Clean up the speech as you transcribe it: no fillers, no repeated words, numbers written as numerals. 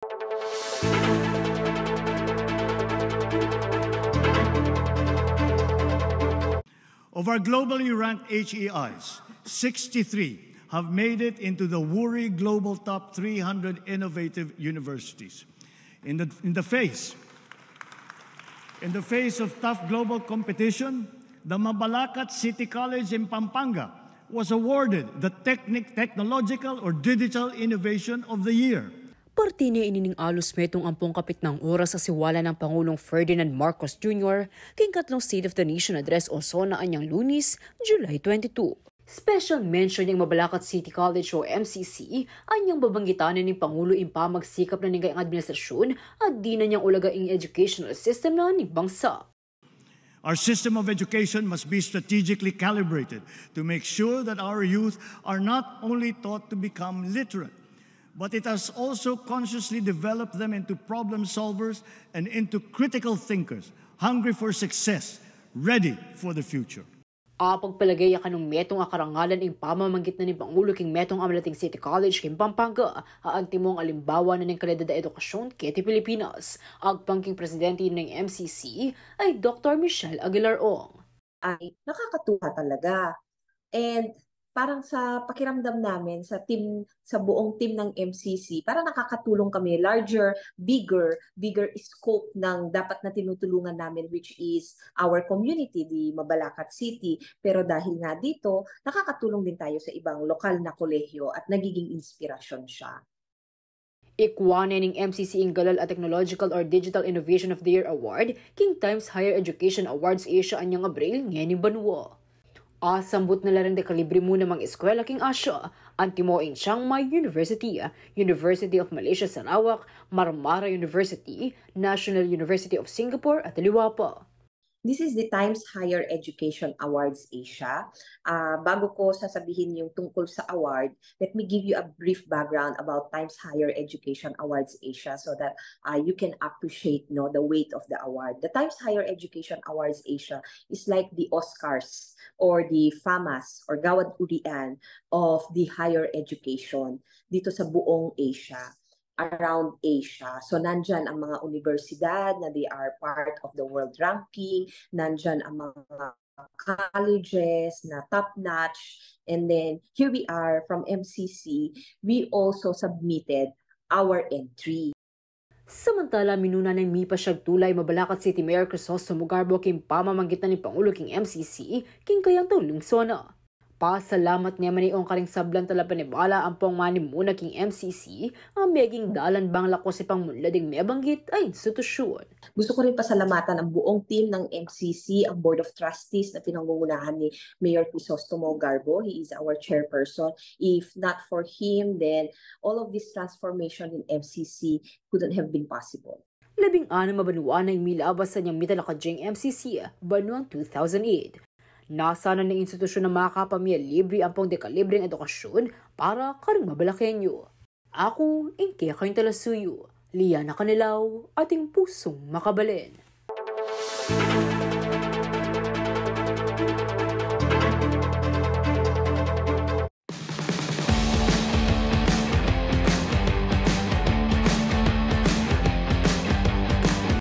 Of our globally ranked HEIs, 63 have made it into the WURI Global Top 300 Innovative Universities. In the face of tough global competition, the Mabalacat City College in Pampanga was awarded the Technological or Digital Innovation of the Year. Parte niya inining alos metong ampong kapit ng oras sa siwala ng Pangulong Ferdinand Marcos Jr. king katlong State of the Nation Address o SONA anyang Lunes, July 22. Special mention ng Mabalacat City College o MCC anyang babanggitanan ni Pangulo impa magsikap na ningay ang administrasyon at di na niyang ulaga ang educational system na ni bangsa. Our system of education must be strategically calibrated to make sure that our youth are not only taught to become literate, but it has also consciously developed them into problem solvers and into critical thinkers, hungry for success, ready for the future. Pagpalagay kanong metong akarangalan ang pamamanggit na ni Pangulo king metong Amalating City College king Pampanga, aantimong alimbawa na ng kalidad na edukasyon kiti Pilipinas. Agpangking presidente ng MCC ay Dr. Michelle Aguilar Ong. Ay nakakatuwa talaga. And parang sa pakiramdam namin sa buong team ng MCC, parang nakakatulong kami, larger, bigger scope ng dapat na tinutulungan namin, which is our community, di Mabalacat City. Pero dahil nga dito, nakakatulong din tayo sa ibang lokal na kolehiyo at nagiging inspirasyon siya. Ikwane ng MCC ang Galal at Technological or Digital Innovation of the Year Award, King Times Higher Education Awards Asia anyang Abril ngayon Banwa. Sambut na larang de kalibre mo namang eskwela king Asia, antimo in Chiang Mai University, University of Malaysia Sarawak, Marmara University, National University of Singapore at Liwapa. This is the Times Higher Education Awards Asia. Bago ko sasabihin yung tungkol sa award, let me give you a brief background about Times Higher Education Awards Asia so that you can appreciate the weight of the award. The Times Higher Education Awards Asia is like the Oscars or the FAMAS or Gawad Urian of the higher education dito sa buong Asia. Around Asia. So nandyan ang mga universidad na they are part of the world ranking, nandyan ang mga colleges na top-notch, and then here we are from MCC, we also submitted our entry. Samantala, minuna ng MIPA siyag tulay Mabalacat City Mayor Crisostomo Garbo king pamamanggitan ni Pangulo king MCC king kayang tulong SONA. Pasalamat niya maniong karing sablan talapanibala ang pong manimuna king MCC ang meging dalan bang lako si pangmunlading mebanggit ay institusyon. Gusto ko rin pasalamatan ang buong team ng MCC, ang Board of Trustees na pinangungunahan ni Mayor Crisostomo Garbo. He is our chairperson. If not for him, then all of this transformation in MCC couldn't have been possible. 16 mabanwa na imilabas sa niyang mitalakadjeng MCC, Banuang 2008. Nasa na ng institusyon ng mga kapamilya libre ang pong dekalibreng edukasyon para karing mabalakenyo. Ako, Inke kayong talasuyo, Liana Canilaw, ating pusong makabalin.